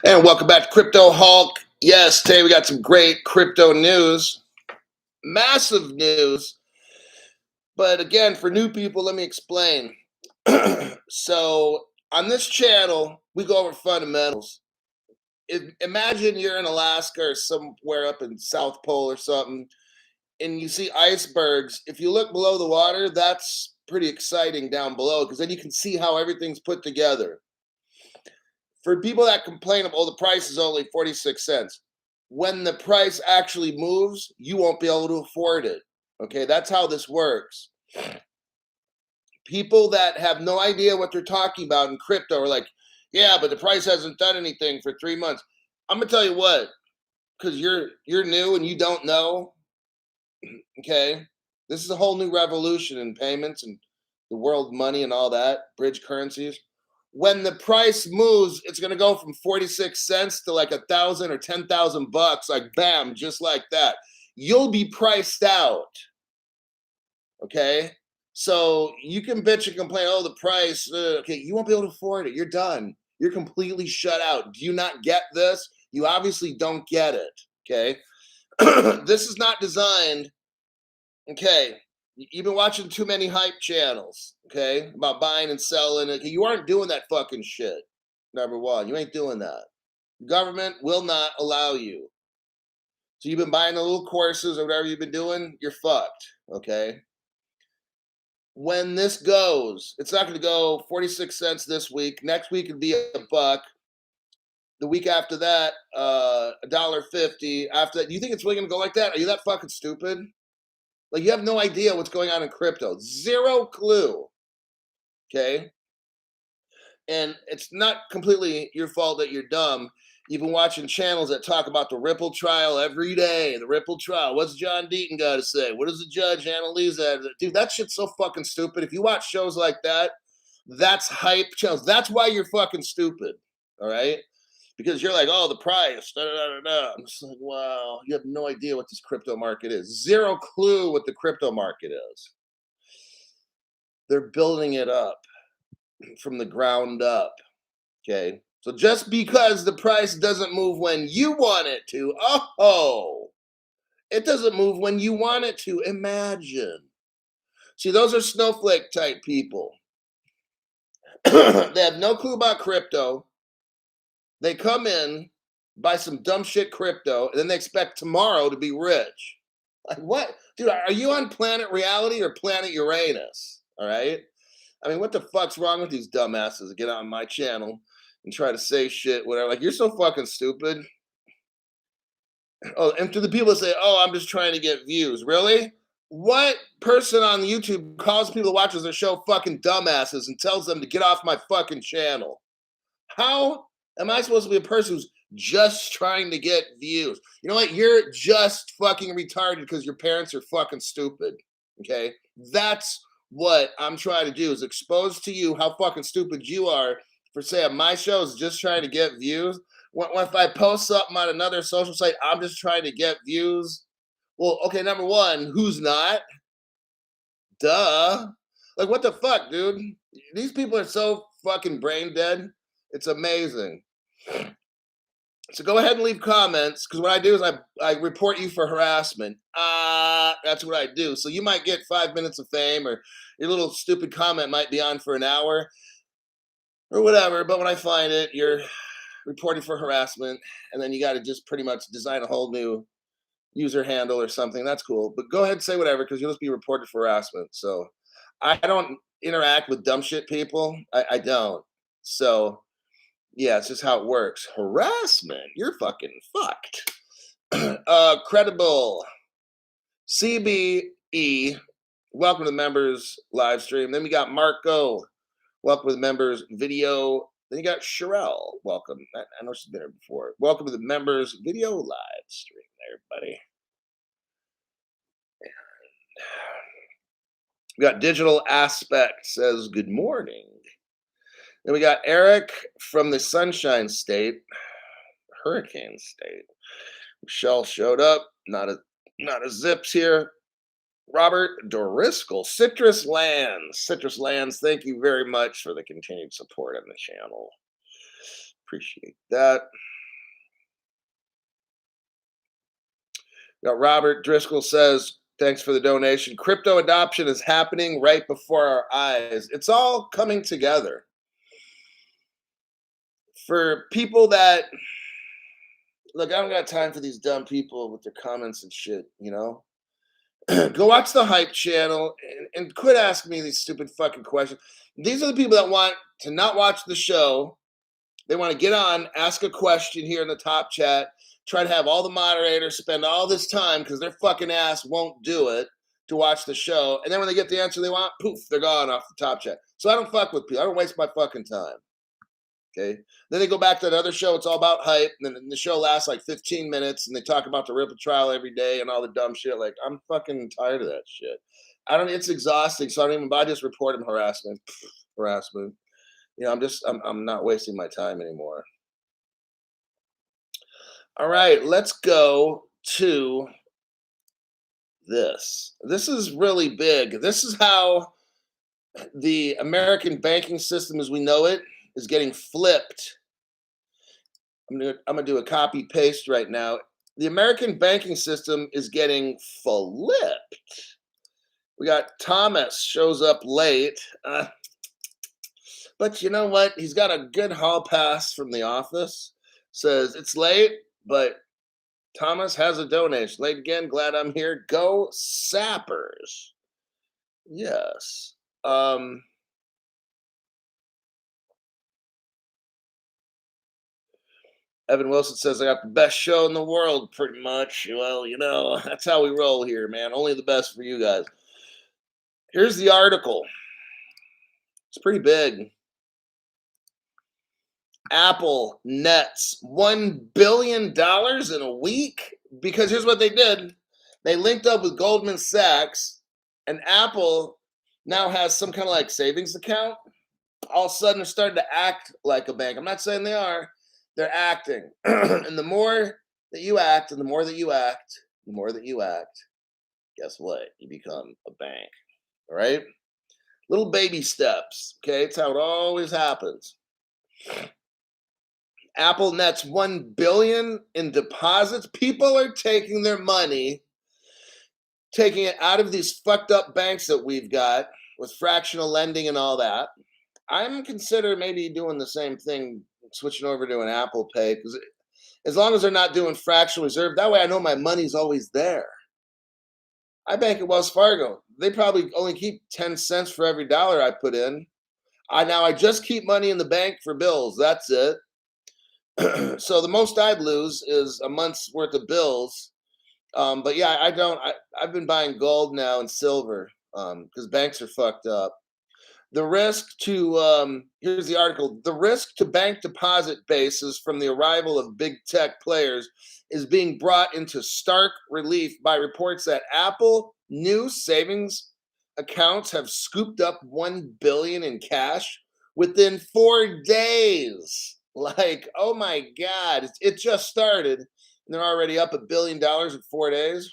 And welcome back to Crypto Hulk. Yes, today we got some great crypto news, massive news. But again, for new people, let me explain. So, on this channel, we go over fundamentals. Imagine you're in Alaska or somewhere up in South Pole or something, and you see icebergs. If you look below the water, that's pretty exciting down below because then you can see how everything's put together. For people that complain of, oh, the price is only 46 cents. When the price actually moves, you won't be able to afford it. Okay, that's how this works. People that have no idea what they're talking about in crypto are like, yeah, but the price hasn't done anything for 3 months. I'm gonna tell you what, because you're new and you don't know. Okay, this is a whole new revolution in payments and the world money and all that, bridge currencies. When the price moves, it's gonna go from 46 cents to like 1,000 or 10,000 bucks, like bam, just like that. You'll be priced out. Okay. So you can bitch and complain, oh, the price. Okay, you won't be able to afford it. You're done. You're completely shut out. Do you not get this? You obviously don't get it. Okay. This is not designed. Okay. You've been watching too many hype channels, okay, about buying and selling. You aren't doing that fucking shit. Number one, you ain't doing that. The government will not allow you. So you've been buying the little courses or whatever you've been doing, you're fucked, okay? When this goes, it's not going to go 46 cents this week. Next week it'll be a buck. The week after that, $1.50. After that, do you think it's really going to go like that? Are you that fucking stupid? Like, you have no idea what's going on in crypto. Zero clue. Okay. And it's not completely your fault that you're dumb. You've been watching channels that talk about the Ripple trial every day. The Ripple trial. What's John Deaton got to say? What does the judge analyze that? Dude, that shit's so fucking stupid. If you watch shows like that, that's hype channels. That's why you're fucking stupid. All right. Because you're like, oh, the price. Da, da, da, da. I'm just like, wow, you have no idea what this crypto market is. Zero clue what the crypto market is. They're building it up from the ground up. Okay. So just because the price doesn't move when you want it to, it doesn't move when you want it to. Imagine. See, those are snowflake type people. They have no clue about crypto. They come in, buy some dumb shit crypto, and then they expect tomorrow to be rich. Like, what? Dude, are you on planet reality or planet Uranus? All right. I mean, what the fuck's wrong with these dumbasses that get on my channel and try to say shit, whatever? Like, you're so fucking stupid. Oh, and to the people that say, oh, I'm just trying to get views. Really? What person on YouTube calls people that watches their show fucking dumbasses and tells them to get off my fucking channel? How am I supposed to be a person who's just trying to get views? You know what? You're just fucking retarded because your parents are fucking stupid. Okay? That's what I'm trying to do, is expose to you how fucking stupid you are for saying my show is just trying to get views. When if I post something on another social site, I'm just trying to get views. Well, okay, number one, who's not? Duh. Like, what the fuck, dude? These people are so fucking brain dead. It's amazing. So go ahead and leave comments, because what I do is I report you for harassment. That's what I do. So you might get 5 minutes of fame, or your little stupid comment might be on for an hour or whatever. But when I find it, you're reporting for harassment, and then you got to just pretty much design a whole new user handle or something. That's cool. But go ahead and say whatever, because you'll just be reported for harassment. So I don't interact with dumb shit people. I don't. So yeah, it's just how it works. Harassment. You're fucking fucked. Credible. CBE. Welcome to the members live stream. Then we got Marco. Welcome to the members video. Then you got Sherelle. Welcome. I know she's been here before. Welcome to the members video live stream there, buddy. We got Digital Aspect says good morning. Then we got Eric from the Sunshine State, Hurricane State. Michelle showed up. Not a zips here. Robert Doriscal, Citrus Lands. Citrus Lands, thank you very much for the continued support on the channel. Appreciate that. Now, Robert Driscoll says, thanks for the donation. Crypto adoption is happening right before our eyes. It's all coming together. For people that, look, I don't got time for these dumb people with their comments and shit, you know? Go watch the Hype channel and quit asking me these stupid fucking questions. These are the people that want to not watch the show. They want to get on, ask a question here in the top chat, try to have all the moderators spend all this time because their fucking ass won't do it to watch the show. And then when they get the answer they want, poof, they're gone off the top chat. So I don't fuck with people. I don't waste my fucking time. Okay. Then they go back to that other show. It's all about hype. And then the show lasts like 15 minutes and they talk about the Ripple trial every day and all the dumb shit. Like, I'm fucking tired of that shit. It's exhausting. So I just report them harassment. Harassment. You know, I'm not wasting my time anymore. All right, let's go to this. This is really big. This is how the American banking system as we know it is getting flipped. I'm gonna do a copy paste right now. The American banking system is getting flipped. We got Thomas shows up late. But you know what? He's got a good hall pass from the office. Says it's late, but Thomas has a donation. Late again, glad I'm here. Go Sappers. Yes. Evan Wilson says, I got the best show in the world, pretty much. Well, you know, that's how we roll here, man. Only the best for you guys. Here's the article. It's pretty big. Apple nets $1 billion in a week? Because here's what they did. They linked up with Goldman Sachs, and Apple now has some kind of like savings account. All of a sudden, they're starting to act like a bank. I'm not saying they are. They're acting. And the more that you act, and the more that you act, the more that you act, guess what? You become a bank. All right? Little baby steps. Okay? It's how it always happens. Apple nets $1 billion in deposits. People are taking their money, taking it out of these fucked up banks that we've got with fractional lending and all that. I'm considering maybe doing the same thing, switching over to an Apple Pay, because as long as they're not doing fractional reserve, that way I know my money's always there. I bank at Wells Fargo. They probably only keep 10 cents for every dollar I put in. I just keep money in the bank for bills. That's it. So the most I'd lose is a month's worth of bills. But yeah, I've been buying gold now and silver because banks are fucked up. The risk to here's the article. The risk to bank deposit bases from the arrival of big tech players is being brought into stark relief by reports that Apple new savings accounts have scooped up $1 billion in cash within 4 days. Like, oh my God, it just started and they're already up $1 billion in 4 days.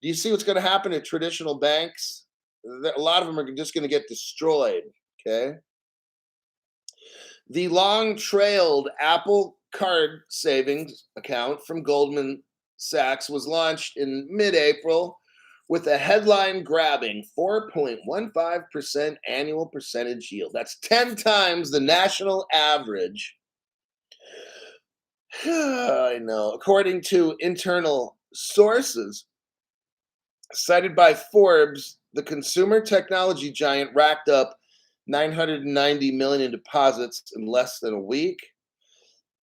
Do you see what's going to happen to traditional banks? A lot of them are just going to get destroyed, okay? The long-trailed Apple Card savings account from Goldman Sachs was launched in mid-April with a headline-grabbing 4.15% annual percentage yield. That's 10 times the national average. I know. According to internal sources cited by Forbes, the consumer technology giant racked up $990 million in deposits in less than a week.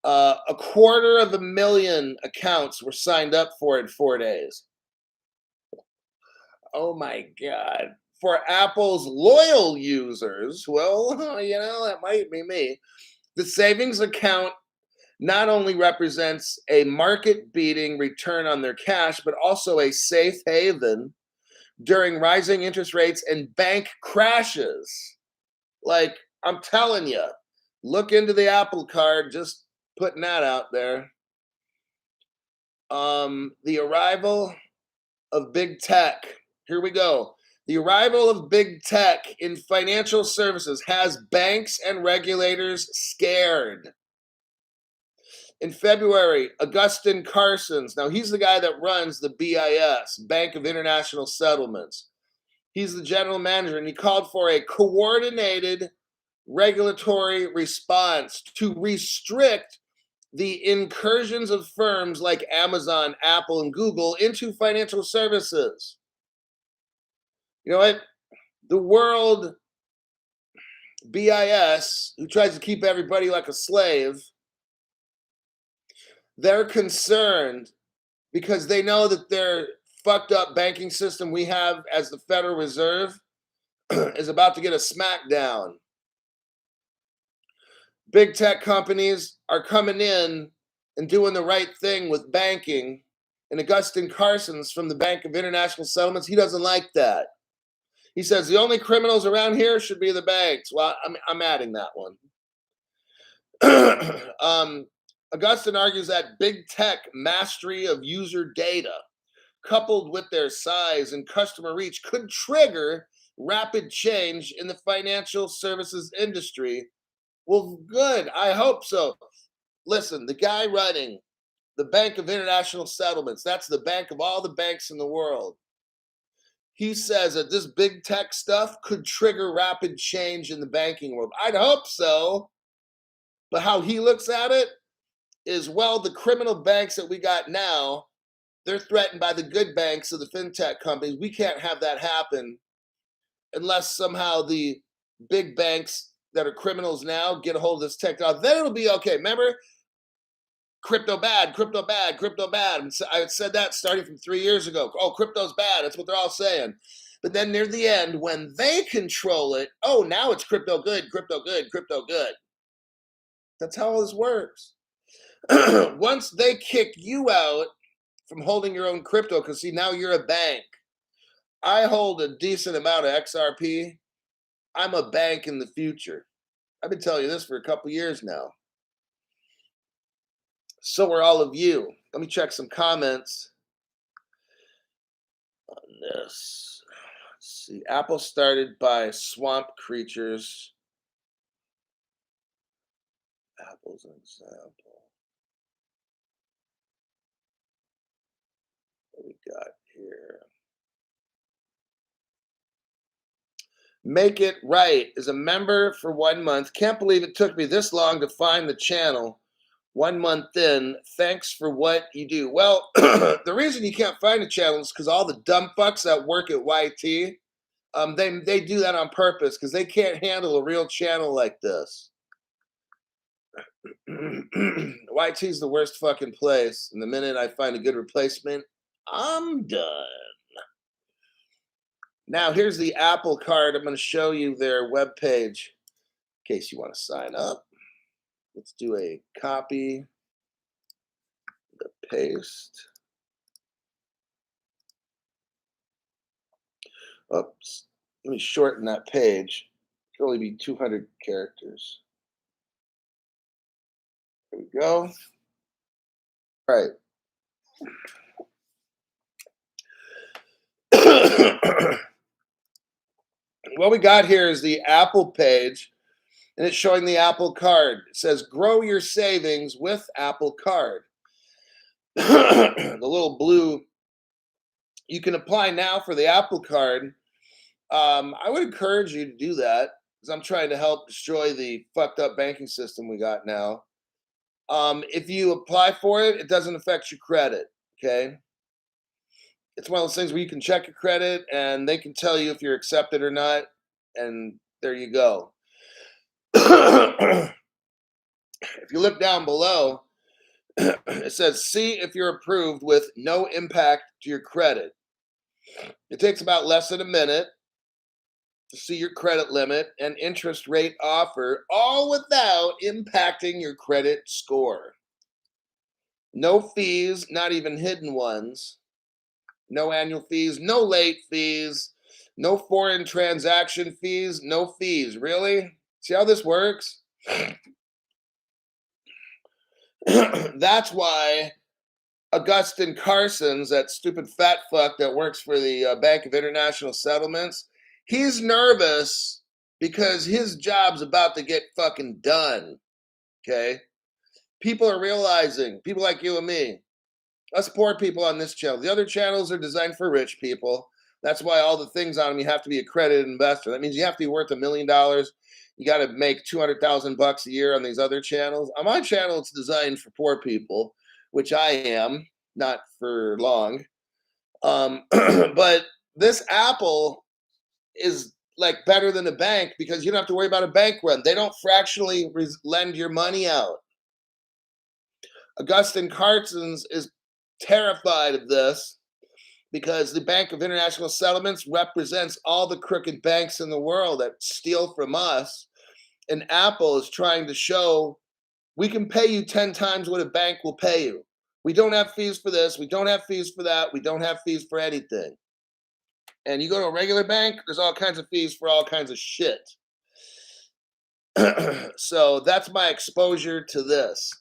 250,000 accounts were signed up for it in 4 days. Oh my God. For Apple's loyal users, well, you know, that might be me. The savings account not only represents a market-beating return on their cash, but also a safe haven during rising interest rates and bank crashes. Like, I'm telling you, look into the Apple Card, just putting that out there. The arrival of big tech. Here we go. The arrival of big tech in financial services has banks and regulators scared. In February, Augustin Carsons, now he's the guy that runs the BIS, Bank of International Settlements. He's the general manager, and he called for a coordinated regulatory response to restrict the incursions of firms like Amazon, Apple, and Google into financial services. You know what? The world BIS, who tries to keep everybody like a slave, they're concerned because they know that their fucked up banking system we have as the Federal Reserve is about to get a smackdown. Big tech companies are coming in and doing the right thing with banking. And Augustin Carsons from the Bank of International Settlements, he doesn't like that. He says the only criminals around here should be the banks. Well, I'm adding that one. Augustin argues that big tech mastery of user data, coupled with their size and customer reach, could trigger rapid change in the financial services industry. Well, good. I hope so. Listen, the guy running the Bank of International Settlements, that's the bank of all the banks in the world. He says that this big tech stuff could trigger rapid change in the banking world. I'd hope so. But how he looks at it is, well, the criminal banks that we got now, they're threatened by the good banks of the fintech companies. We can't have that happen unless somehow the big banks that are criminals now get a hold of this technology. Then it'll be okay. Remember? Crypto bad, crypto bad, crypto bad. I said that starting from 3 years ago. Oh, crypto's bad. That's what they're all saying. But then near the end, when they control it, oh, now it's crypto good, crypto good, crypto good. That's how this works. Once they kick you out from holding your own crypto, because see, now you're a bank. I hold a decent amount of XRP. I'm a bank in the future. I've been telling you this for a couple years now. So are all of you. Let me check some comments on this. Let's see. Apple started by swamp creatures. Apple's an example. What we got here? Make It Right is a member for 1 month. Can't believe it took me this long to find the channel. 1 month in. Thanks for what you do. Well, the reason you can't find the channel is because all the dumb fucks that work at YT, they do that on purpose because they can't handle a real channel like this. YT's the worst fucking place. And the minute I find a good replacement, I'm done. Now, here's the Apple card. I'm going to show you their webpage in case you want to sign up. Let's do a copy, the paste. Oops. Let me shorten that page. It can only be 200 characters. There we go. All right. What we got here is the Apple page, and it's showing the Apple card. It says, grow your savings with Apple Card. The little blue, you can apply now for the Apple card. I would encourage you to do that because I'm trying to help destroy the fucked up banking system we got now. If you apply for it, it doesn't affect your credit, okay? It's one of those things where you can check your credit and they can tell you if you're accepted or not, and there you go. If you look down below, it says, see if you're approved with no impact to your credit. It takes about less than a minute to see your credit limit and interest rate offer, all without impacting your credit score. No fees, not even hidden ones. No annual fees, no late fees, no foreign transaction fees, no fees. Really? See how this works? That's why Augustin Carsons, that stupid fat fuck that works for the Bank of International Settlements, he's nervous because his job's about to get fucking done. Okay? People are realizing, people like you and me, us poor people on this channel. The other channels are designed for rich people. That's why all the things on them, you have to be a accredited investor. That means you have to be worth $1 million. You got to make 200,000 bucks a year on these other channels. On my channel, it's designed for poor people, which I am, not for long. But this Apple is like better than a bank because you don't have to worry about a bank run. They don't fractionally lend your money out. Augustine Carstens is terrified of this because the Bank of International Settlements represents all the crooked banks in the world that steal from us. And Apple is trying to show we can pay you 10 times what a bank will pay you. We don't have fees for this. We don't have fees for that. We don't have fees for anything. And you go to a regular bank, there's all kinds of fees for all kinds of shit. So that's my exposure to this.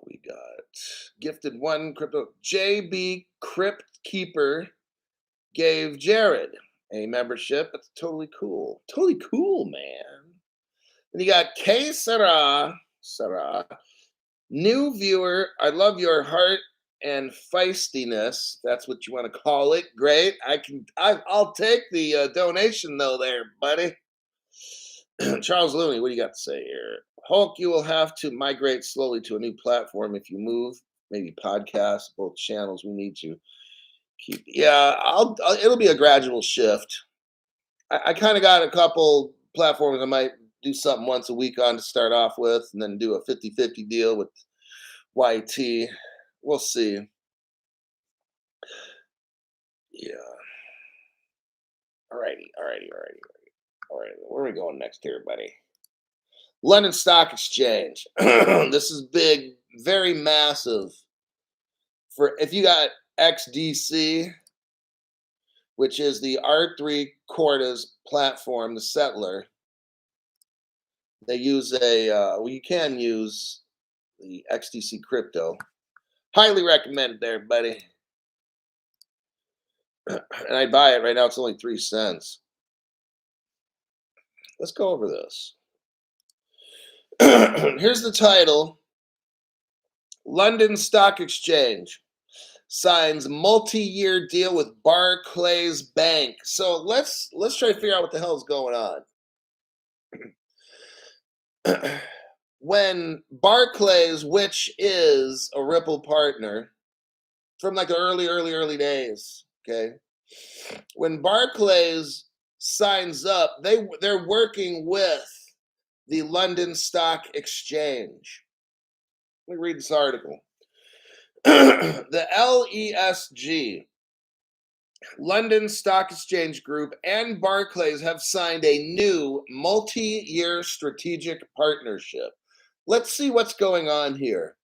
We got gifted one crypto. JB Crypt Keeper gave Jared a membership. That's totally cool. Totally cool, man. And you got K Sarah. New viewer. I love your heart and feistiness. That's what you want to call it. Great. I'll take the donation though there, buddy. Charles Looney, what do you got to say here? Hulk, you will have to migrate slowly to a new platform if you move. Maybe podcasts, both channels. We need to keep. Yeah, it'll be a gradual shift. I kind of got a couple platforms I might do something once a week on to start off with, and then do a 50-50 deal with YT. We'll see. Yeah. Alrighty. Where are we going next here, buddy? London Stock Exchange. This is big, very massive. For if you got XDC, which is the R3 Cordas platform, the settler, they use you can use the XDC crypto. Highly recommended there, buddy. And I buy it right now. It's only 3 cents. Let's go over this. Here's the title. London Stock Exchange signs multi-year deal with Barclays Bank. So let's try to figure out what the hell is going on. When Barclays, which is a Ripple partner from like the early days, okay? When Barclays signs up, they're working with the London Stock Exchange. Let me read this article. The LESG, London Stock Exchange Group, and Barclays have signed a new multi-year strategic partnership. Let's see what's going on here.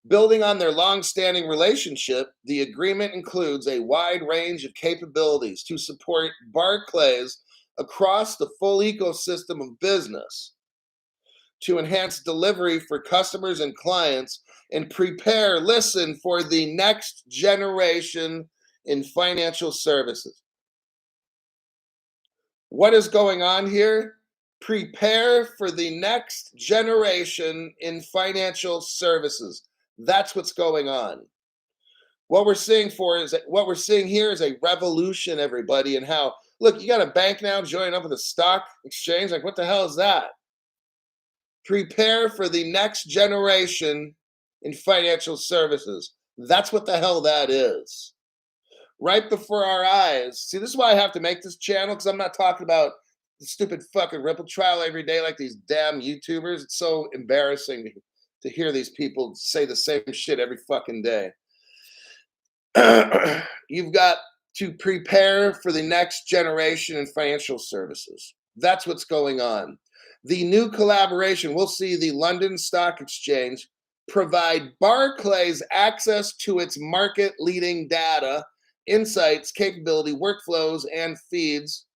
Building on their long-standing relationship, the agreement includes a wide range of capabilities to support Barclays across the full ecosystem of business, to enhance delivery for customers and clients, and prepare, listen, for the next generation in financial services. What is going on here? Prepare for the next generation in financial services. That's what's going on. What we're seeing here is a revolution, everybody, and how, look, you got a bank now joining up with a stock exchange. Like, what the hell is that? Prepare for the next generation in financial services. That's what the hell that is. Right before our eyes. See, this is why I have to make this channel, because I'm not talking about the stupid fucking Ripple trial every day like these damn YouTubers. It's so embarrassing to hear these people say the same shit every fucking day. You've got to prepare for the next generation in financial services. That's what's going on. The new collaboration will see the London Stock Exchange provide Barclays access to its market-leading data, insights, capability, workflows, and feeds.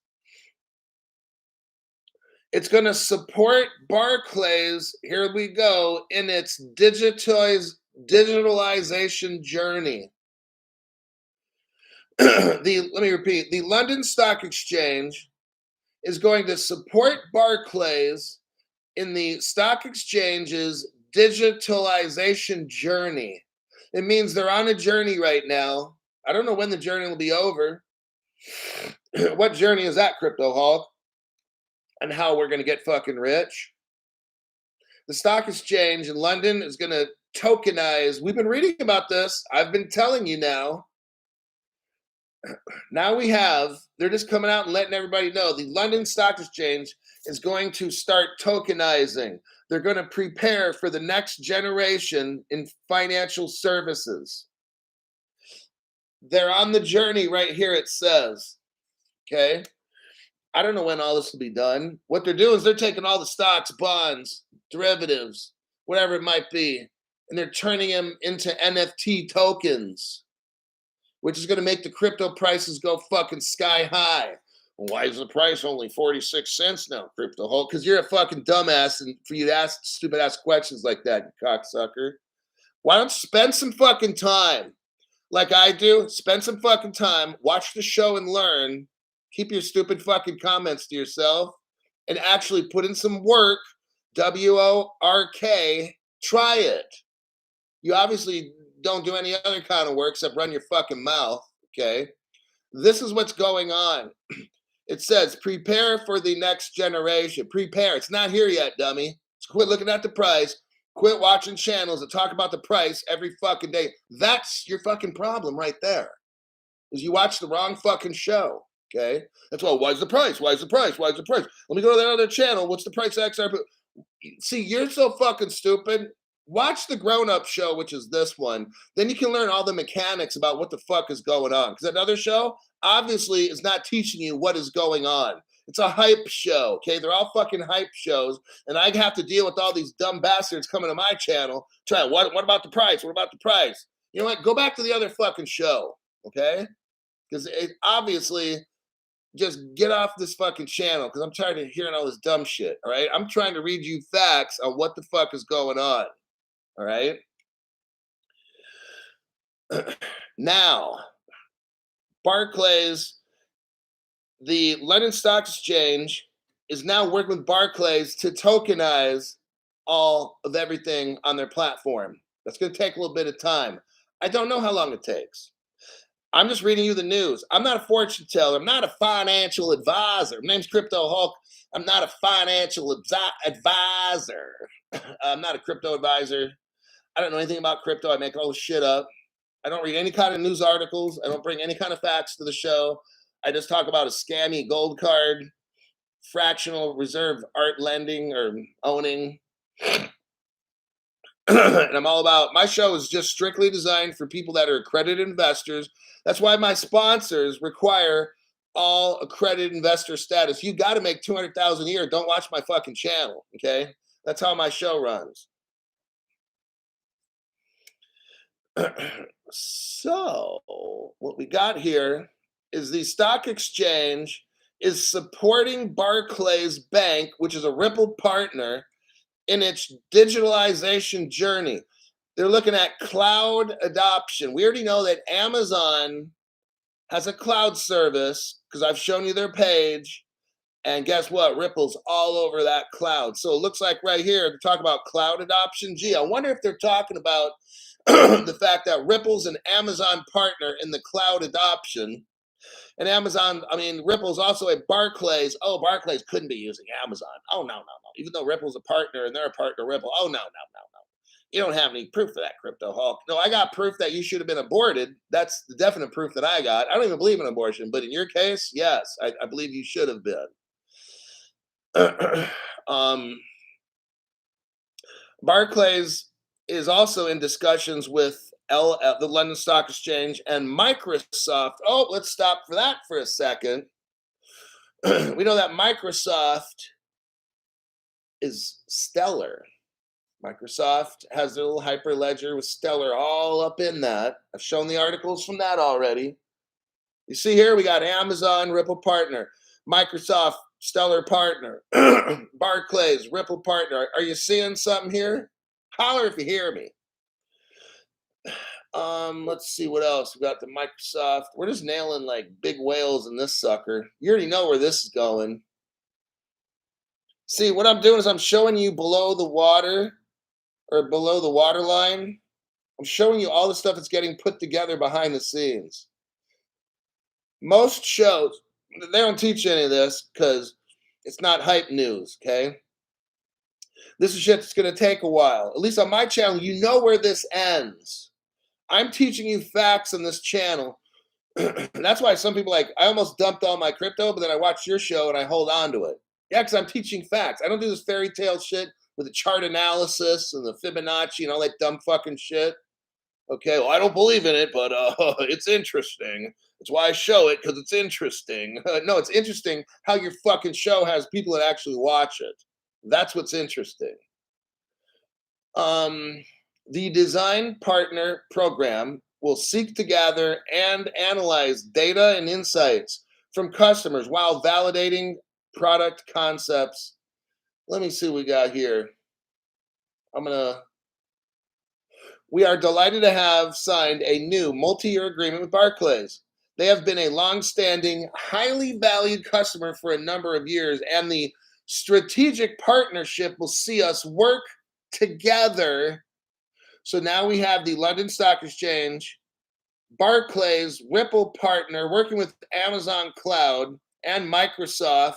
It's going to support Barclays, here we go, in its digitalization journey. Let me repeat. The London Stock Exchange is going to support Barclays in the stock exchange's digitalization journey. It means they're on a journey right now. I don't know when the journey will be over. What journey is that, Crypto Hulk? And how we're going to get fucking rich? The stock exchange in London is going to tokenize. We've been reading about this. I've been telling you now. Now they're just coming out and letting everybody know the London Stock Exchange is going to start tokenizing. They're going to prepare for the next generation in financial services. They're on the journey right here, it says. Okay. I don't know when all this will be done. What they're doing is they're taking all the stocks, bonds, derivatives, whatever it might be, and they're turning them into NFT tokens, which is going to make the crypto prices go fucking sky high. Well, why is the price only 46 cents now, Crypto Hulk? Because you're a fucking dumbass, and for you to ask stupid ass questions like that, you cocksucker. Why don't you spend some fucking time, like I do? Spend some fucking time, watch the show and learn. Keep your stupid fucking comments to yourself and actually put in some work. WORK. Try it. You obviously don't do any other kind of work except run your fucking mouth. Okay. This is what's going on. It says, prepare for the next generation. Prepare. It's not here yet, dummy. Just quit looking at the price. Quit watching channels that talk about the price every fucking day. That's your fucking problem right there. Is you watch the wrong fucking show. Okay, that's why is the price? Why is the price? Why is the price? Let me go to that other channel. What's the price of XRP? See, you're so fucking stupid. Watch the grown-up show, which is this one. Then you can learn all the mechanics about what the fuck is going on. Because that other show, obviously, is not teaching you what is going on. It's a hype show, okay? They're all fucking hype shows. And I have to deal with all these dumb bastards coming to my channel. What about the price? What about the price? You know what? Go back to the other fucking show, okay? Because it obviously... Just get off this fucking channel because I'm tired of hearing all this dumb shit, all right? I'm trying to read you facts on what the fuck is going on, all right? Now, Barclays, the London Stock Exchange is now working with Barclays to tokenize all of everything on their platform. That's going to take a little bit of time. I don't know how long it takes. I'm just reading you the news. I'm not a fortune teller. I'm not a financial advisor. My name's Crypto Hulk. I'm not a financial advisor. I'm not a crypto advisor. I don't know anything about crypto. I make all this shit up. I don't read any kind of news articles. I don't bring any kind of facts to the show. I just talk about a scammy gold card, fractional reserve art lending or owning. And I'm all about, my show is just strictly designed for people that are accredited investors. That's why my sponsors require all accredited investor status. You got to make 200,000 a year. Don't watch my fucking channel. Okay. That's how my show runs. So what we got here is the stock exchange is supporting Barclays Bank, which is a Ripple partner, in its digitalization journey. They're looking at cloud adoption. We already know that Amazon has a cloud service because I've shown you their page. And guess what? Ripple's all over that cloud. So it looks like right here, they're talking about cloud adoption. Gee, I wonder if they're talking about the fact that Ripple's an Amazon partner in the cloud adoption. And Ripple's also a Barclays. Oh, Barclays couldn't be using Amazon. Oh, no. Even though Ripple's a partner and they're a partner of Ripple. Oh, no. You don't have any proof of that, Crypto Hulk. No, I got proof that you should have been aborted. That's the definite proof that I got. I don't even believe in abortion, but in your case, yes, I believe you should have been. Barclays is also in discussions with the London Stock Exchange and Microsoft. Oh, let's stop for that for a second. We know that Microsoft is Stellar. Microsoft has their little hyperledger with Stellar all up in that. I've shown the articles from that already. You see here, we got Amazon, Ripple partner, Microsoft, Stellar partner, Barclays, Ripple partner. Are you seeing something here? Holler if you hear me. Let's see what else. We got the Microsoft. We're just nailing like big whales in this sucker. You already know where this is going. See, what I'm doing is I'm showing you below the water or below the water line. I'm showing you all the stuff that's getting put together behind the scenes. Most shows, they don't teach you any of this because it's not hype news, okay? This is shit that's going to take a while. At least on my channel, you know where this ends. I'm teaching you facts on this channel. That's why some people like, I almost dumped all my crypto, but then I watched your show and I hold on to it. Yeah, because I'm teaching facts. I don't do this fairy tale shit with the chart analysis and the Fibonacci and all that dumb fucking shit. Okay, well, I don't believe in it, but it's interesting. That's why I show it, because it's interesting. No, it's interesting how your fucking show has people that actually watch it. That's what's interesting. The Design Partner Program will seek to gather and analyze data and insights from customers while validating product concepts. Let me see what we got here. We are delighted to have signed a new multi-year agreement with Barclays. They have been a long-standing, highly valued customer for a number of years, and the strategic partnership will see us work together. So now we have the London Stock Exchange, Barclays, Ripple partner, working with Amazon Cloud and Microsoft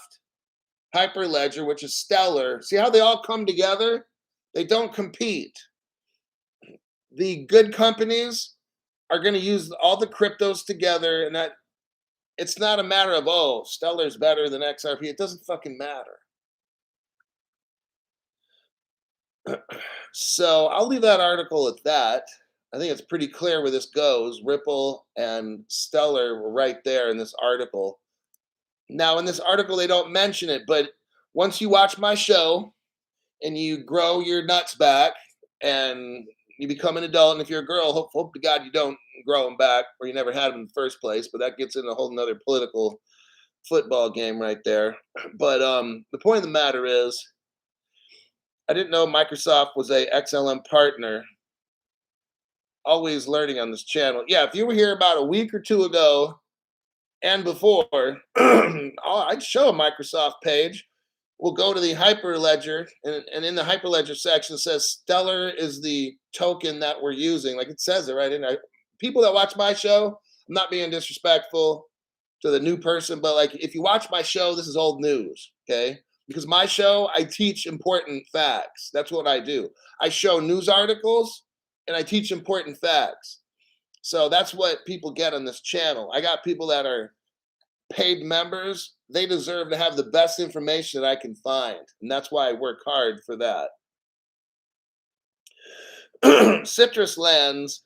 Hyperledger, which is Stellar. See how they all come together? They don't compete. The good companies are going to use all the cryptos together, and that it's not a matter of, oh, Stellar's better than XRP. It doesn't fucking matter. So I'll leave that article at that. I think it's pretty clear where this goes. Ripple and Stellar were right there in this article. Now, in this article, they don't mention it, but once you watch my show and you grow your nuts back and you become an adult, and if you're a girl, hope to God you don't grow them back, or you never had them in the first place, but that gets into a whole nother political football game right there. But the point of the matter is, I didn't know Microsoft was a XLM partner. Always learning on this channel. Yeah, if you were here about a week or two ago and before, I'd show a Microsoft page. We'll go to the Hyperledger, and in the Hyperledger section it says Stellar is the token that we're using. Like it says it right in there. People that watch my show, I'm not being disrespectful to the new person, but like if you watch my show, this is old news, okay? Because my show, I teach important facts. That's what I do. I show news articles and I teach important facts. So that's what people get on this channel. I got people that are paid members. They deserve to have the best information that I can find. And that's why I work hard for that. Citrus Lands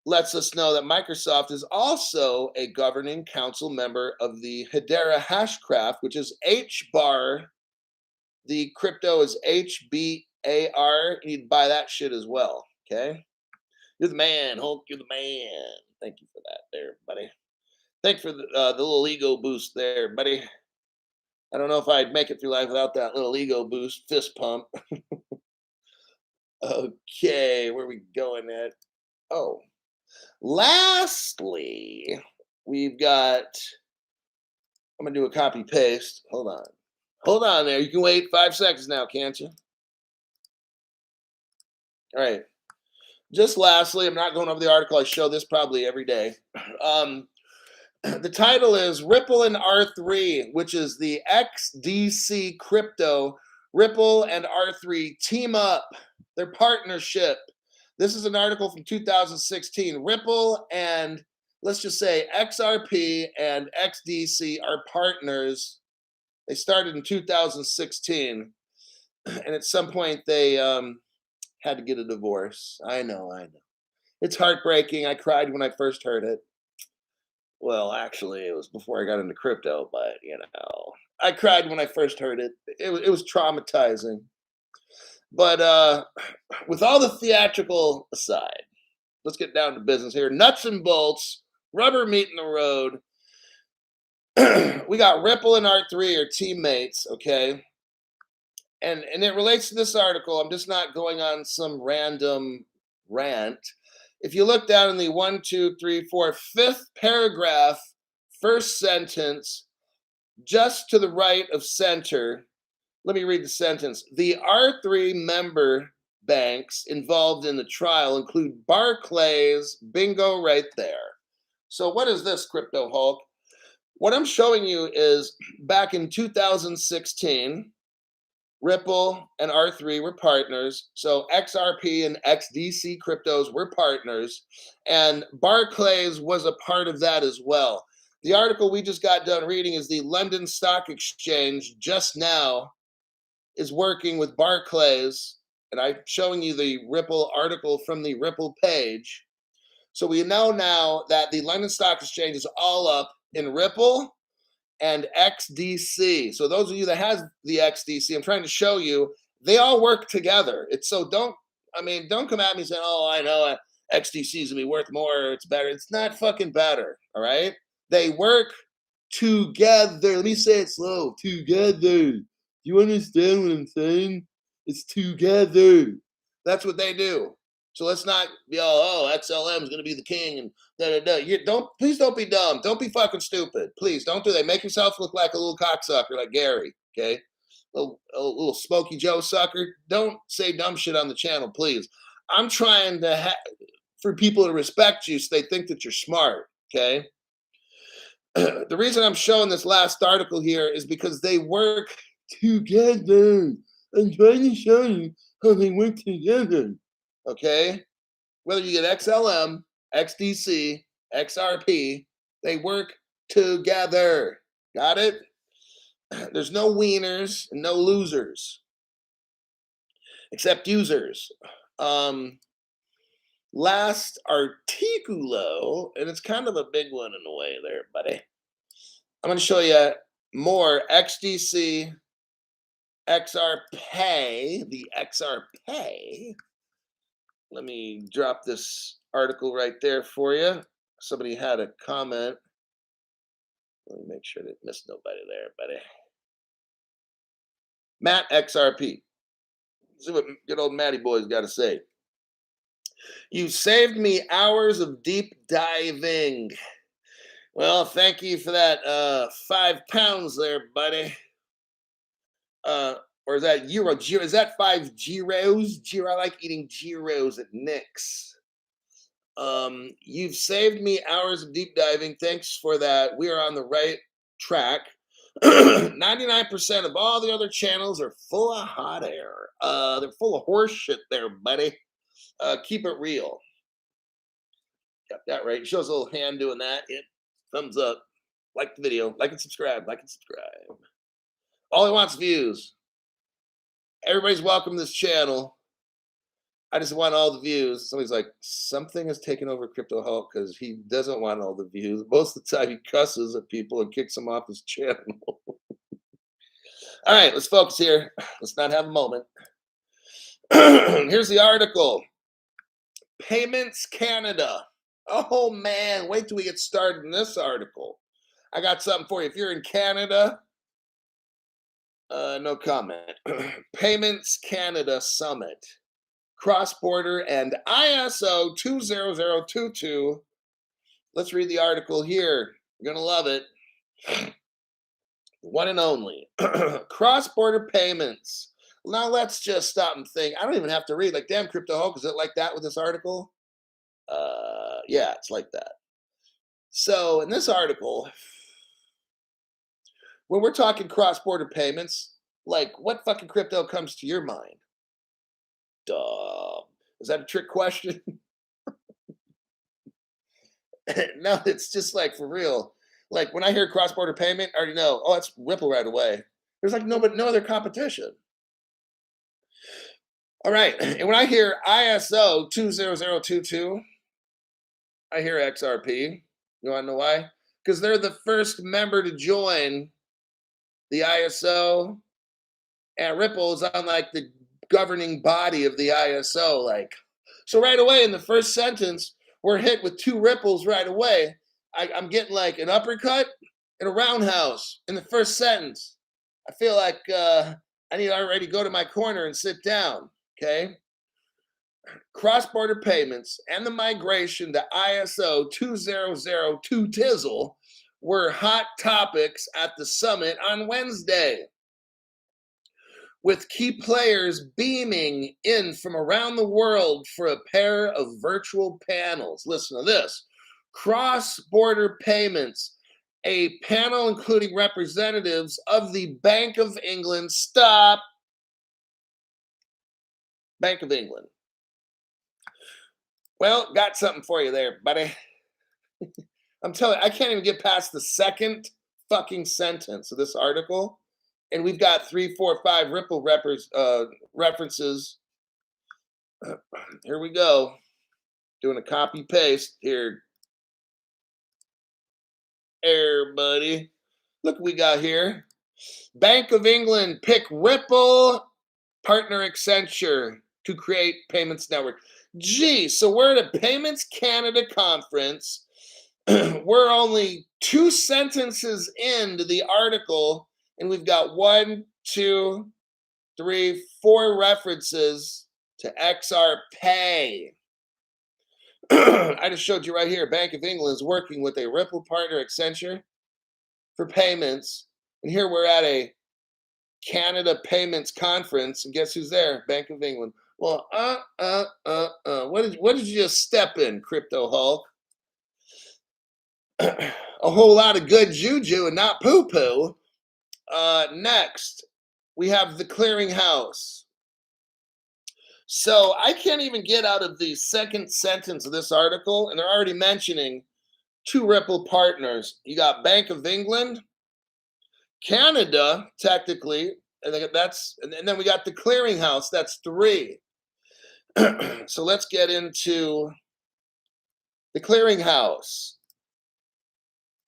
lets us know that Microsoft is also a governing council member of the Hedera Hashcraft, which is HBAR. The crypto is HBAR. You need to buy that shit as well, okay? You're the man, Hulk. You're the man. Thank you for that there, buddy. Thanks for the little ego boost there, buddy. I don't know if I'd make it through life without that little ego boost, fist pump. Okay, where are we going at? Oh, lastly, we've got, I'm going to do a copy paste. Hold on. Hold on there. You can wait 5 seconds now, can't you? All right. Just lastly, I'm not going over the article. I show this probably every day. The title is Ripple and R3, which is the XDC crypto. Ripple and R3 team up, their partnership. This is an article from 2016. Ripple and, let's just say, XRP and XDC are partners. They started in 2016. And at some point, they had to get a divorce. I know. It's heartbreaking. I cried when I first heard it. Well, actually, it was before I got into crypto, but, I cried when I first heard it. It was traumatizing. But with all the theatrical aside, let's get down to business here. Nuts and bolts, rubber meeting the road. We got Ripple and R3 are teammates, okay? And it relates to this article. I'm just not going on some random rant. If you look down in the 1, 2, 3, 4, 5th paragraph, first sentence, just to the right of center, Let me read the sentence. The R3 member banks involved in the trial include Barclays. Bingo right there. So what is this, Crypto Hulk? What I'm showing you is back in 2016, Ripple and R3 were partners. So XRP and XDC cryptos were partners. And Barclays was a part of that as well. The article we just got done reading is the London Stock Exchange just now is working with Barclays. And I'm showing you the Ripple article from the Ripple page. So we know now that the London Stock Exchange is all up in Ripple and XDC. So those of you that has the XDC, I'm trying to show you, they all work together. It's so don't come at me saying, oh, I know XDC is gonna be worth more, it's better. It's not fucking better, all right? They work together. Let me say it slow. Together. You understand what I'm saying? It's together. That's what they do. So let's not be all, oh, XLM is going to be the king and da-da-da. Please don't be dumb. Don't be fucking stupid. Please don't do that. Make yourself look like a little cocksucker like Gary, okay? A little Smoky Joe sucker. Don't say dumb shit on the channel, please. I'm trying to for people to respect you so they think that you're smart, okay? The reason I'm showing this last article here is because they work together. I'm trying to show you how they work together. Okay? Whether you get XLM, XDC, XRP, they work together. Got it? There's no wieners and no losers. Except users. Last articulo, and it's kind of a big one in a way there, buddy. I'm going to show you more XDC, XRP, the XRP. Let me drop this article right there for you. Somebody had a comment. Let me make sure I didn't miss nobody there, buddy. Matt XRP. See what good old Matty boy's got to say. You saved me hours of deep diving. Well, thank you for that 5 pounds there, buddy. Or is that euro? Is that 5 gyros? I like eating gyros at Nick's. You've saved me hours of deep diving. Thanks for that. We are on the right track. 99% of all the other channels are full of hot air. They're full of horse shit there, buddy. Keep it real. Got that right. It shows a little hand doing that. Thumbs up. Like the video. Like and subscribe. Like and subscribe. All he wants views. Everybody's welcome to this channel. I just want all the views. Somebody's like, something has taken over Crypto Hulk because he doesn't want all the views. Most of the time he cusses at people and kicks them off his channel. All right, let's focus here. Let's not have a moment. Here's the article. Payments Canada. Oh man, wait till we get started in this article. I got something for you. If you're in Canada, no comment. Payments Canada Summit. Cross-border and ISO 20022. Let's read the article here. You're going to love it. One and only. Cross-border payments. Now let's just stop and think. I don't even have to read. Like, damn, Crypto Hulk, is it like that with this article? Yeah, it's like that. So in this article, when we're talking cross-border payments, like what fucking crypto comes to your mind? Duh. Is that a trick question? No, it's just like for real. Like when I hear cross-border payment, I already know, oh, it's Ripple right away. There's like no other competition. All right. And when I hear ISO 20022, I hear XRP. You want to know why? Because they're the first member to join the ISO, and Ripple is on like the governing body of the ISO. Like, so right away in the first sentence, we're hit with 2 ripples right away. I'm getting like an uppercut and a roundhouse in the first sentence. I feel like I need to already go to my corner and sit down. Okay. Cross-border payments and the migration to ISO 2002 Tizzle were hot topics at the summit on Wednesday. with key players beaming in from around the world for a pair of virtual panels. Listen to this. Cross-border payments, a panel including representatives of the Bank of England. Stop. Bank of England. Well, got something for you there, buddy. I'm telling you, I can't even get past the second fucking sentence of this article. And we've got 3, 4, 5 Ripple references. Here we go. Doing a copy paste here. Everybody. Look what we got here. Bank of England pick Ripple, partner Accenture to create payments network. Gee, so we're at a Payments Canada conference. We're only 2 sentences into the article, and we've got 1, 2, 3, 4 references to XR Pay. I just showed you right here. Bank of England is working with a Ripple partner, Accenture, for payments. And here we're at a Canada Payments Conference, and guess who's there? Bank of England. Well, what did you just step in, Crypto Hulk? A whole lot of good juju and not poo-poo. Next, we have the clearinghouse. So I can't even get out of the second sentence of this article, and they're already mentioning 2 Ripple partners. You got Bank of England, Canada, technically, and then we got the clearinghouse. That's 3. So let's get into the clearinghouse.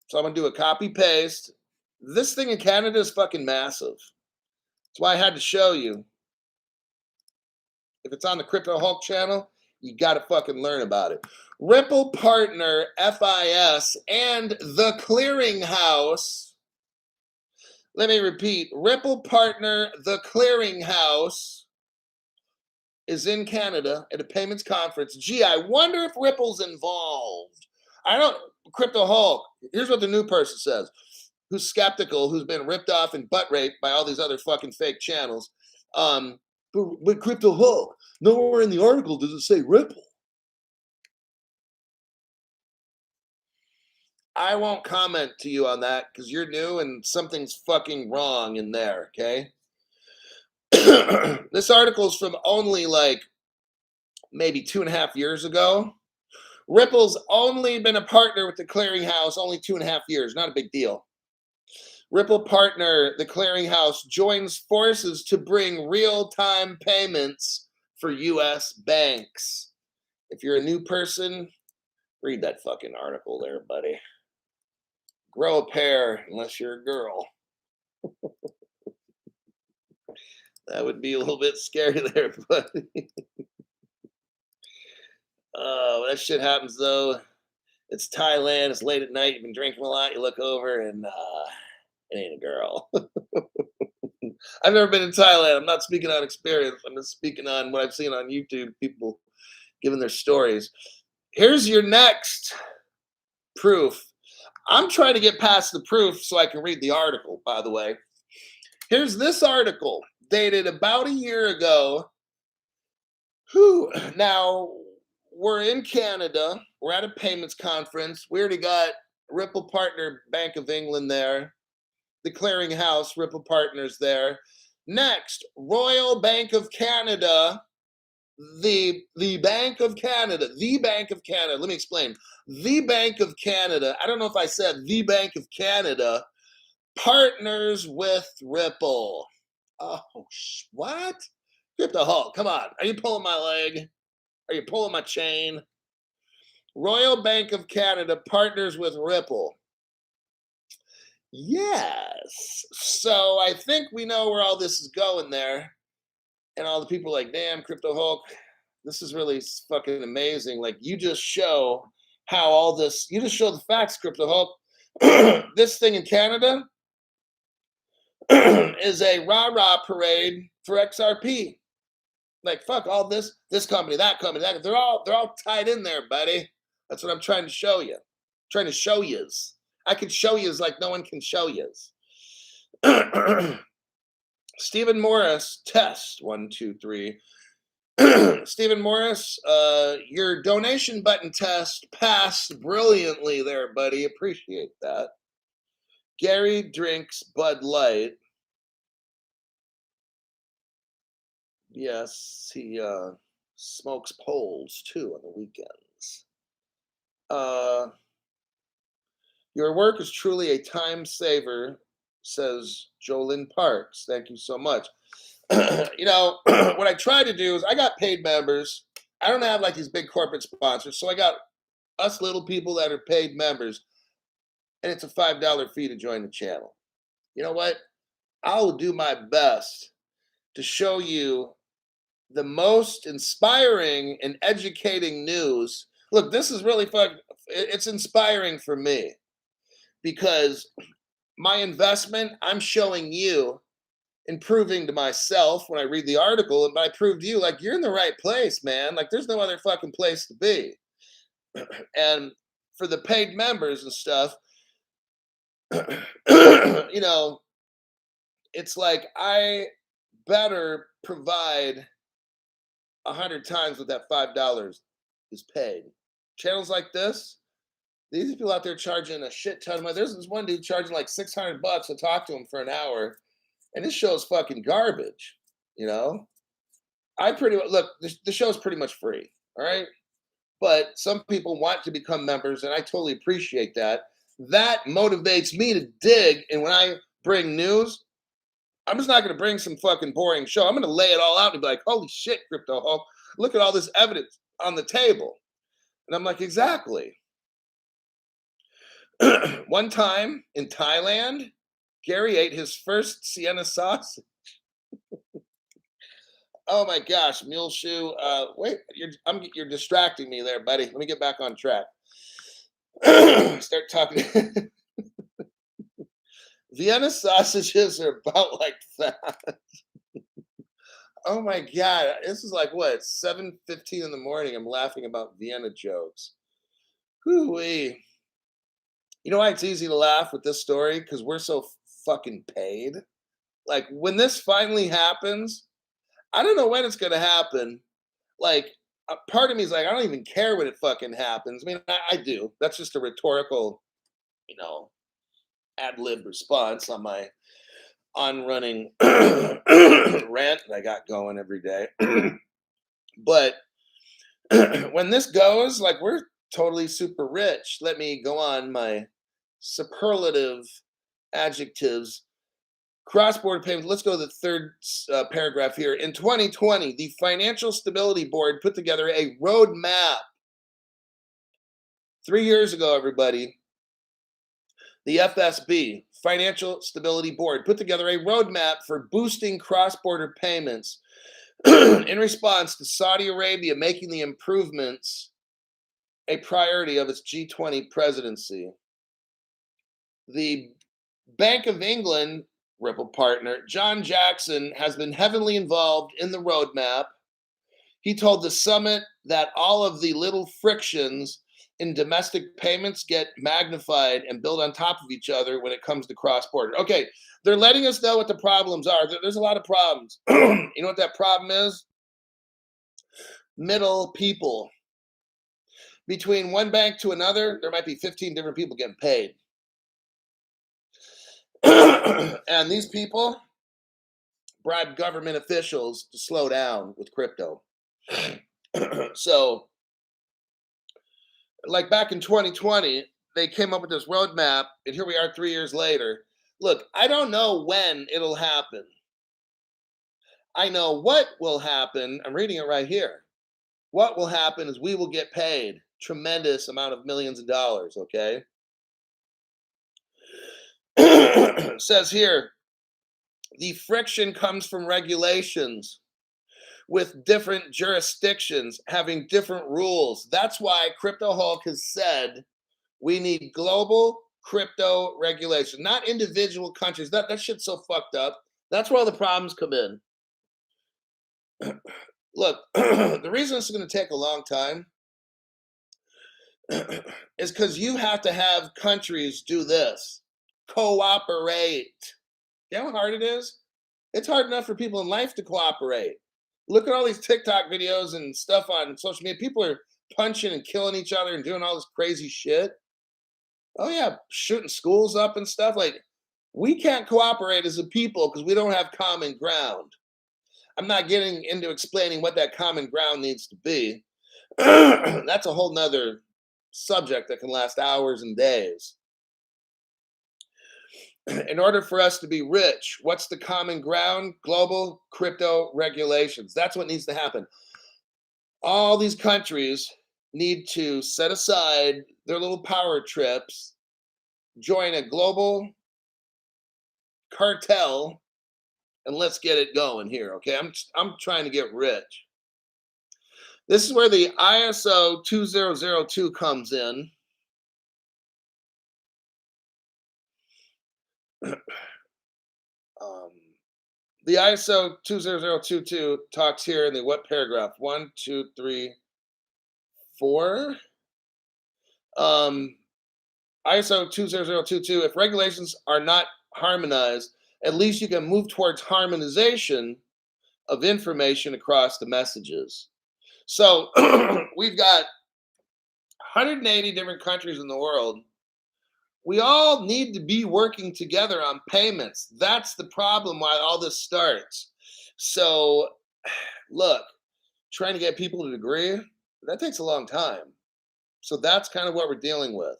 So I'm gonna do a copy paste. This thing in Canada is fucking massive. That's why I had to show you. If it's on the Crypto Hulk channel, you gotta fucking learn about it. Ripple partner FIS and the clearinghouse. Let me repeat. Ripple partner the clearinghouse is in Canada at a payments conference. Gee, I wonder if Ripple's involved. Crypto Hulk, here's what the new person says, who's skeptical, who's been ripped off and butt raped by all these other fucking fake channels. But Crypto Hulk, nowhere in the article does it say Ripple. I won't comment to you on that because you're new and something's fucking wrong in there, okay? This article is from only like maybe 2.5 years ago. Ripple's only been a partner with the clearinghouse only 2.5 years. Not a big deal. Ripple partner, the clearinghouse, joins forces to bring real-time payments for U.S. banks. If you're a new person, read that fucking article there, buddy. Grow a pair, unless you're a girl. That would be a little bit scary there, buddy. When that shit happens, though, it's Thailand, it's late at night, you've been drinking a lot, you look over, and it ain't a girl. I've never been in Thailand. I'm not speaking on experience. I'm just speaking on what I've seen on YouTube, people giving their stories. Here's your next proof. I'm trying to get past the proof so I can read the article, by the way. Here's this article dated about a year ago. Now, we're in Canada. We're at a payments conference. We already got Ripple partner Bank of England there. The clearinghouse, Ripple partners there. Next, Royal Bank of Canada. The Bank of Canada. The Bank of Canada. Let me explain. The Bank of Canada. I don't know if I said the Bank of Canada. Partners with Ripple. Oh, what? Crypto Hulk, come on. Are you pulling my leg? Are you pulling my chain? Royal Bank of Canada partners with Ripple. Yes. So I think we know where all this is going there. And all the people are like, damn, Crypto Hulk, this is really fucking amazing. Like, you just show how all this, you just show the facts, Crypto Hulk. This thing in Canada is a rah-rah parade for XRP. Like, fuck all this company, that company, that. They're all tied in there, buddy. That's what I'm trying to show you. I'm trying to show yous. I can show yous like no one can show yous. Stephen Morris, test 1, 2, 3. Stephen Morris, your donation button test passed brilliantly there, buddy. Appreciate that. Gary drinks Bud Light. Yes, he smokes poles too on the weekends. Uh, your work is truly a time saver, says Jolyn Parks. Thank you so much. What I try to do is I got paid members. I don't have like these big corporate sponsors, so I got us little people that are paid members, and it's a $5 fee to join the channel. You know what? I'll do my best to show you the most inspiring and educating news. Look, this is really fun. It's inspiring for me because my investment, I'm showing you and proving to myself when I read the article, and I prove to you, like, you're in the right place, man. Like, there's no other fucking place to be. And for the paid members and stuff, it's like I better provide 100 times what that $5 is paid. Channels like this, these people out there charging a shit ton of money. There's this one dude charging like $600 to talk to him for an hour, and this show's fucking garbage. I pretty much look. The show's pretty much free, all right. But some people want to become members, and I totally appreciate that. That motivates me to dig. And when I bring news, I'm just not going to bring some fucking boring show. I'm going to lay it all out and be like, holy shit, Crypto Hulk, look at all this evidence on the table. And I'm like, exactly. One time in Thailand, Gary ate his first Sienna sausage. Oh my gosh, mule shoe. Wait, you're distracting me there, buddy. Let me get back on track. Start talking. Vienna sausages are about like that. Oh my god, this is like what 7:15 in the morning. I'm laughing about Vienna jokes. Hoo-wee. You know why it's easy to laugh with this story? Because we're so fucking paid. Like when this finally happens, I don't know when it's gonna happen. Like a part of me is like, I don't even care when it fucking happens. I mean, I do. That's just a rhetorical, ad lib response on my on running rant that I got going every day. But when this goes, like, we're totally super rich. Let me go on my superlative adjectives. Cross-border payments. Let's go to the third paragraph here. In 2020, the Financial Stability Board put together a roadmap. 3 years ago, everybody, the FSB, Financial Stability Board, put together a roadmap for boosting cross-border payments in response to Saudi Arabia making the improvements a priority of its G20 presidency. The Bank of England Ripple partner, John Jackson, has been heavily involved in the roadmap. He told the summit that all of the little frictions in domestic payments get magnified and build on top of each other when it comes to cross-border. Okay, they're letting us know what the problems are. There's a lot of problems. You know what that problem is? Middle people. Between one bank to another, there might be 15 different people getting paid. And these people bribe government officials to slow down with crypto. So, like back in 2020, they came up with this roadmap, and here we are 3 years later. Look, I don't know when it'll happen. I know what will happen. I'm reading it right here. What will happen is we will get paid tremendous amount of millions of dollars, okay? It says here, the friction comes from regulations with different jurisdictions having different rules. That's why Crypto Hulk has said we need global crypto regulation, not individual countries. That shit's so fucked up. That's where all the problems come in. Look, the reason this is going to take a long time is because you have to have countries do this. Cooperate. You know how hard it is? It's hard enough for people in life to cooperate. Look at all these TikTok videos and stuff on social media. People are punching and killing each other and doing all this crazy shit. Oh yeah, shooting schools up and stuff. Like, we can't cooperate as a people because we don't have common ground. I'm not getting into explaining what that common ground needs to be. That's a whole nother subject that can last hours and days. In order for us to be rich, what's the common ground? Global crypto regulations. That's what needs to happen. All these countries need to set aside their little power trips, join a global cartel, and let's get it going here. Okay, I'm trying to get rich. This is where the ISO 2002 comes in. Um, the ISO 20022 talks here in the what paragraph? One, two, three, four. Um, ISO 20022. If regulations are not harmonized, at least you can move towards harmonization of information across the messages. So we've got 180 different countries in the world. We all need to be working together on payments. That's the problem why all this starts. So, look, trying to get people to agree, that takes a long time. So that's kind of what we're dealing with.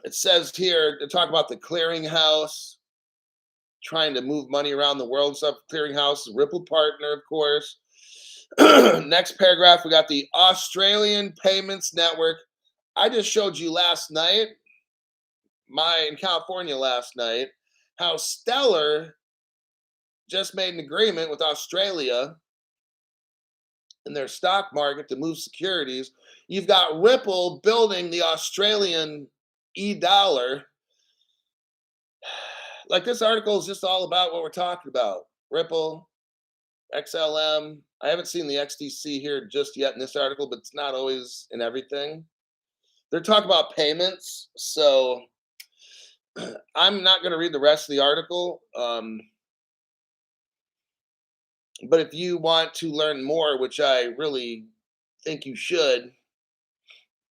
It says here to talk about the clearinghouse, trying to move money around the world stuff. Clearinghouse, Ripple partner, of course. Next paragraph, we got the Australian Payments Network. I just showed you last night, in California last night, how Stellar just made an agreement with Australia in their stock market to move securities. You've got Ripple building the Australian e-dollar. Like, this article is just all about what we're talking about. Ripple, XLM. I haven't seen the XDC here just yet in this article, but it's not always in everything. They're talking about payments. So I'm not going to read the rest of the article. But if you want to learn more, which I really think you should,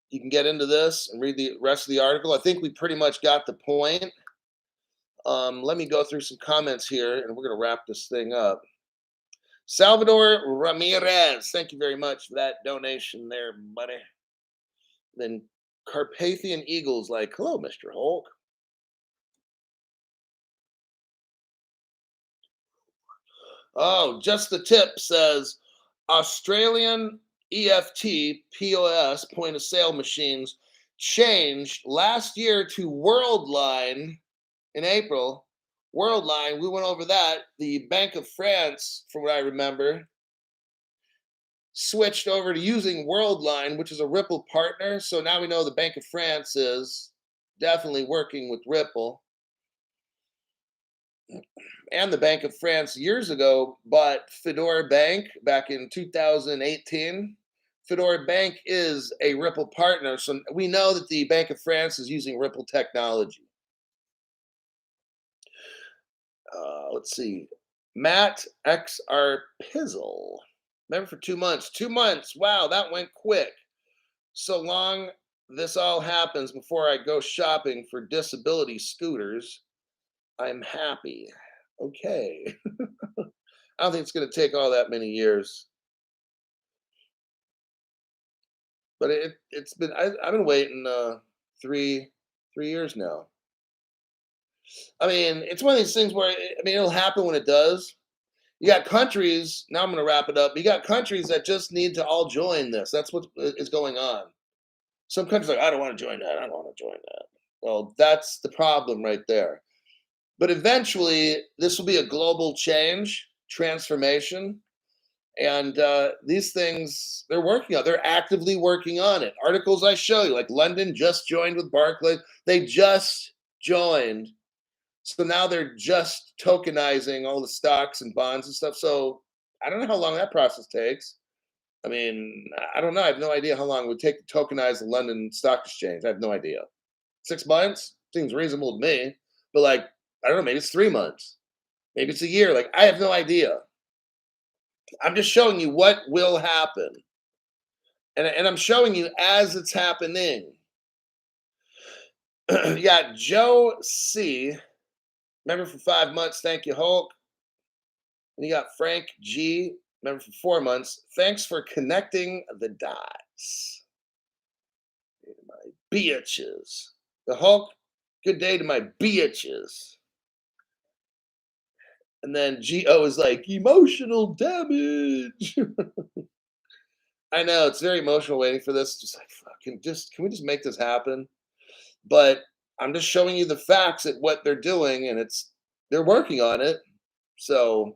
you can get into this and read the rest of the article. I think we pretty much got the point. Let me go through some comments here, and we're going to wrap this thing up. Salvador Ramirez, thank you very much for that donation there, buddy. Then Carpathian Eagles, like, hello, Mr. Hulk. Oh, just the tip says Australian EFT POS point of sale machines changed last year to Worldline in April. Worldline, we went over that. The Bank of France, from what I remember, switched over to using Worldline, which is a Ripple partner. So now we know the Bank of France is definitely working with Ripple. And the Bank of France years ago bought Fedora Bank back in 2018. Fedora Bank is a Ripple partner, so we know that the Bank of France is using Ripple technology. Let's see. Matt XR Pizzle. Remember, for 2 months. 2 months. Wow, that went quick. So long this all happens before I go shopping for disability scooters, I'm happy. Okay. I don't think it's going to take all that many years. But it's been, I've been waiting 3 years now. I mean, it's one of these things where, I mean, it'll happen when it does. You got countries, now I'm going to wrap it up. You got countries that just need to all join this. That's what is going on. Some countries are like, I don't want to join that. I don't want to join that. Well, that's the problem right there. But eventually, this will be a global change, transformation. And these things, they're actively working on it. Articles I show you, like London just joined with Barclays. They just joined. So now they're just tokenizing all the stocks and bonds and stuff. So I don't know how long that process takes. I mean, I don't know. I have no idea how long it would take to tokenize the London Stock Exchange. I have no idea. 6 months seems reasonable to me. But, like, I don't know, maybe it's 3 months. Maybe it's a year. Like, I have no idea. I'm just showing you what will happen. And I'm showing you as it's happening. You got Joe C. Member for 5 months. Thank you, Hulk. And you got Frank G. Member for 4 months. Thanks for connecting the dots. My bitches. The Hulk. Good day to my bitches. And then Go is like emotional damage. I know it's very emotional waiting for this. Just like fucking, just can we just make this happen? But I'm just showing you the facts at what they're doing, and they're working on it. So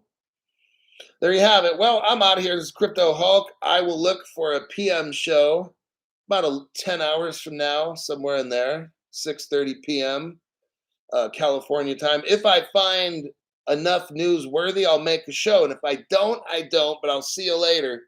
there you have it. Well, I'm out of here. This is Crypto Hulk. I will look for a PM show about 10 hours from now, somewhere in there, 6:30 p.m. California time. If I find enough newsworthy, I'll make a show. And if I don't, I don't. But I'll see you later.